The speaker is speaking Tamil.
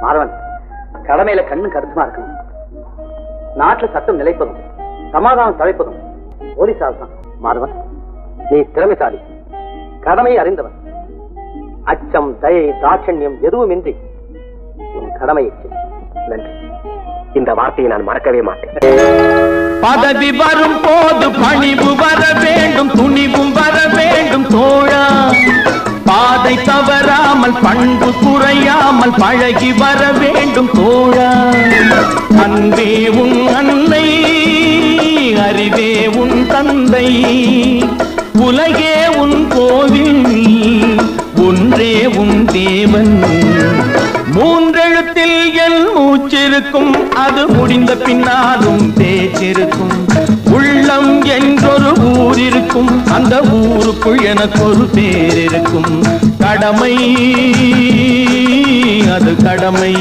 மாறவன் கடமையில கண்ணு கருத்துமா இருக்கணும். நாட்டுல சட்டம் நிலைப்பதும் சமாதானம் தழைப்பதும் போலீசார் தான். மாறவன், நீ திறமைசாலி, கடமையை அறிந்தவன். அச்சம், தயை, தாட்சண்யம் எதுவுமின்றி உன் கடமையை செய். நன்றி. இந்த வார்த்தையை நான் மறக்கவே மாட்டேன். பதவி வரும் போது பணிவு வர வேண்டும், துணிவும் வர வேண்டும் தோழா. பாதை தவறாமல் பண்பு குறையாமல் பழகி வர வேண்டும் தோழா. அன்பே உன் அன்னை, அறிவே உன் தந்தை, உலகே உன் கோவில், ஒன்றே உன் தேவன். மூன்றெழுத்தில் என் மூச்சிருக்கும், அது முடிந்த பின்னாலும் பேச்சிருக்கும். உள்ளம் என்றொரு ஊர் இருக்கும், அந்த ஊருக்குள் எனக்கு ஒரு பேர் இருக்கும். கடமை, அது கடமை.